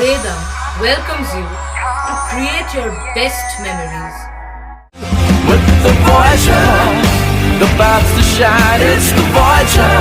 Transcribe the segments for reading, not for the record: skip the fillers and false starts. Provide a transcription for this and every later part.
Vedam welcomes you to create your best memories. With the Voyager, the paths to shine, it's the Voyager,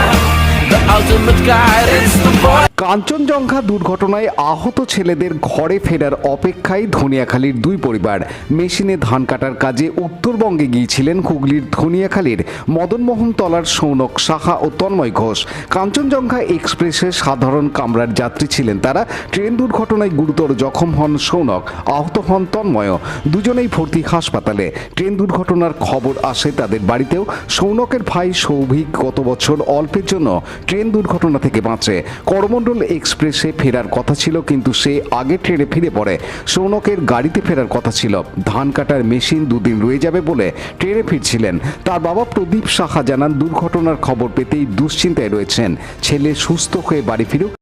the ultimate guide, it's the Voyager. Kanchenjunga দুর্ঘটনায় আহত ছেলেদের ঘরে ফেরার অপেক্ষায় ধনিয়াখালীর দুই পরিবার। মেশিনে ধান কাটার কাজে উত্তরবঙ্গে গিয়েছিলেন হুগলির ধনিয়াখালীর মদনমোহনতলার সৌনক সাহা ও তন্ময় ঘোষ। কাঞ্চনজঙ্ঘা এক্সপ্রেসে সাধারণ কামরার যাত্রী ছিলেন তারা। ট্রেন দুর্ঘটনায় গুরুতর জখম হন সৌনক, আহত হন তন্ময়। দুজনেই ভর্তি হাসপাতালে। ট্রেন দুর্ঘটনার খবর আসে তাদের বাড়িতেও। সৌনকের ভাই সৌভিক গত বছর অল্পের জন্য ট্রেন দুর্ঘটনা থেকে বাঁচে। করমণ্ডল এক্সপ্রেসে ফেরার কথা ছিল, কিন্তু সে আগে ট্রেনে ফিরে পড়ে। সৌনকের গাড়িতে ফেরার কথা ছিল। ধান কাটার মেশিন দুদিন রয়ে যাবে বলে ট্রেনে ফিরছিলেন। তার বাবা প্রদীপ সাহা জানান, দুর্ঘটনার খবর পেতেই দুশ্চিন্তায় রয়েছেন। ছেলে সুস্থ হয়ে বাড়ি ফিরুক।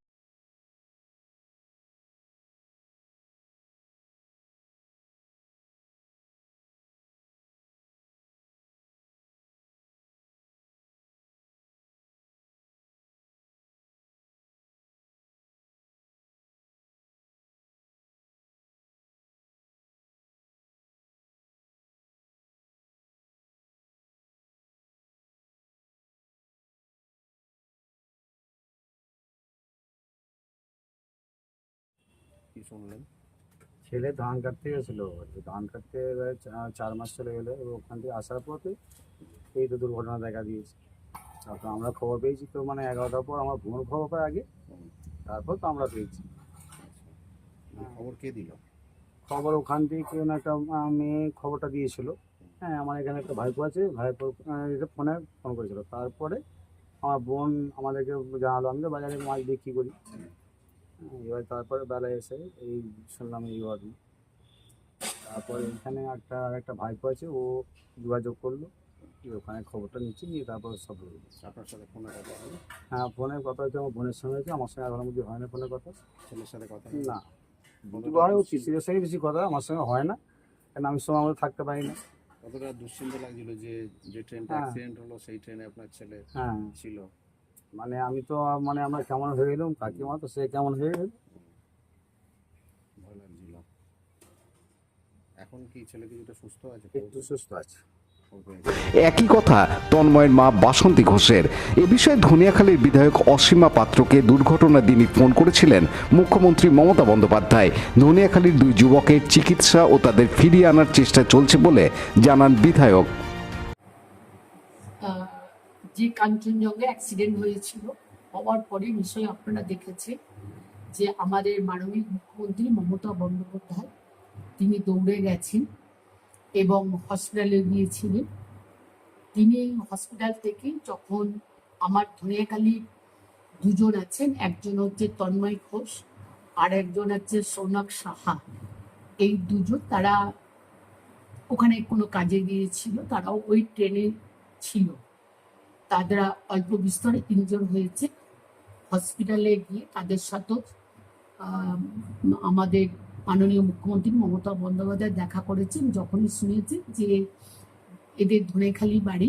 কি শুনলেন? ছেলে ধান কাটতে গেছিল, ধান কাটতে এবারে 4 মাস চলে গেলো। এবং ওখান থেকে আসার পথে এই তো দুর্ঘটনা দেখা দিয়েছে। তারপর আমরা খবর পেয়েছি তো, মানে 11টার পর আমার বোন খবর পায় আগে, তারপর তো আমরা পেয়েছি। খবর কে দিল? খবর ওখান থেকে কেউ না একটা মেয়ে খবরটা দিয়েছিল। হ্যাঁ, আমার এখানে একটা ভাইপো আছে, ভাইপো ফোনে ফোন করেছিল। তারপরে আমার বোন আমাদেরকে জানালো, আমি তো বাজারে মাছ বিক্রি করি। এবার তারপরে বেলায় এসে এই শুনলাম এই ঘটনা। তারপরে এখানে একটা ভাইপো আছে, ও যোগাযোগ করলো, ওখানে খবরটা নিচ্ছি, নিয়ে তারপর সব বললো। আপনার সাথে ফোনে কথা হলো? হ্যাঁ, ফোনের কথা হচ্ছে আমার বোনের সঙ্গে হয়েছে, আমার সঙ্গে এখনো মধ্যে হয় না ফোনের কথা। ছেলের সাথে কথা না, দুটো হয়, ও পিসিদের সঙ্গে বেশি কথা, আমার সঙ্গে হয় না, কারণ আমি সময় মতো থাকতে পারি না। কতটা দুশ্চিন্তা লাগছিল যে ট্রেনটা হ্যাঁ। অ্যাক্সিডেন্ট হলো সেই ট্রেনে আপনার ছেলে হ্যাঁ, ছিল? মানে আমি তো মানে আমরা কেমন হয়ে গেলাম, কাকিমা তো সে কেমন হয়ে গেল। ভয় লাগছিল। এখন কি ছেলে কিছুটা সুস্থ আছে? একটু সুস্থ আছে। একই কথা তন্ময়ের মা বাসন্তী ঘোষের। এ বিষয়ে ধনিয়াখালীর বিধায়ক অসীমা পাত্রকে দুর্ঘটনার দিনই ফোন করেছিলেন মুখ্যমন্ত্রী মমতা বন্দ্যোপাধ্যায়। ধনিয়াখালীর দুই যুবকের চিকিৎসা ও তাদের ফিরিয়ে আনার চেষ্টা চলছে বলে জানান বিধায়ক। যে কাঞ্চনজঙ্ঘা অ্যাক্সিডেন্ট হয়েছিল, হওয়ার পরে নিশ্চয়ই আপনারা দেখেছেন যে আমাদের মাননীয় মুখ্যমন্ত্রী মমতা বন্দ্যোপাধ্যায় তিনি দৌড়ে গেছেন এবং হসপিটালে গিয়েছিলেন। তিনি হসপিটাল থেকে যখন আমার ধনিয়াখালীর দুজন আছেন, একজন হচ্ছে তন্ময় ঘোষ আর একজন হচ্ছে সৌনক সাহা, এই দুজন তারা ওখানে কোনো কাজে গিয়েছিল, তারাও ওই ট্রেনে ছিল। তারা অল্প বিস্তরে 3 জন হয়েছে। হসপিটালে গিয়ে তাদের সাথে আমাদের মাননীয় মুখ্যমন্ত্রী মমতা বন্দ্যোপাধ্যায় দেখা করেছেন। যখনই শুনেছেন যে এদের ধনেখালি বাড়ি,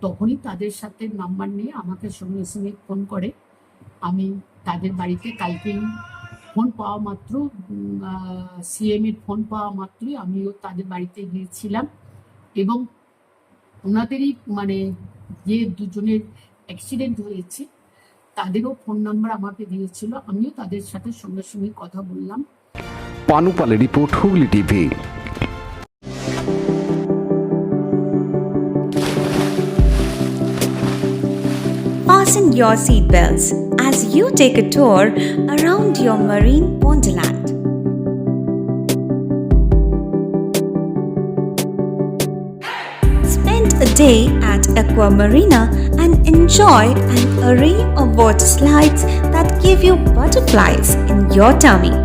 তখনই তাদের সাথে নাম্বার নিয়ে আমাকে সঙ্গে সঙ্গে ফোন করে। আমি তাদের বাড়িতে কালকেই ফোন পাওয়া মাত্র, সিএমের ফোন পাওয়া মাত্রই আমিও তাদের বাড়িতে গিয়েছিলাম এবং ওনাদেরই মানে যে দুজনের অ্যাক্সিডেন্ট হয়েছে তাদেরও ফোন নাম্বার আমাকে দিয়েছিল। আমিও তাদের সাথে সঙ্গে সঙ্গে কথা বললাম। পানুপালের report, Hooghly TV. Fasten your seatbelts as you take a tour around your marine wonderland. Spend a day at Aqua Marina and enjoy an array of water slides that give you butterflies in your tummy.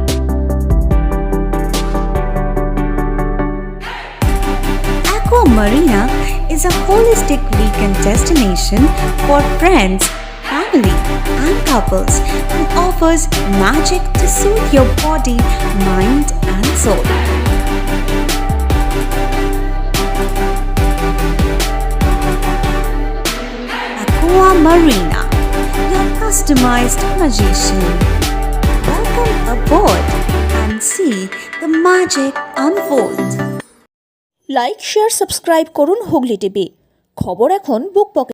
Aqua Marina is a holistic weekend destination for friends, family, and couples and offers magic to soothe your body, mind, and soul. Aqua Marina, your customized magician. Welcome aboard and see the magic unfold. Like share subscribe করুন Hooghly TV. খবর এখন বুক পকেটে।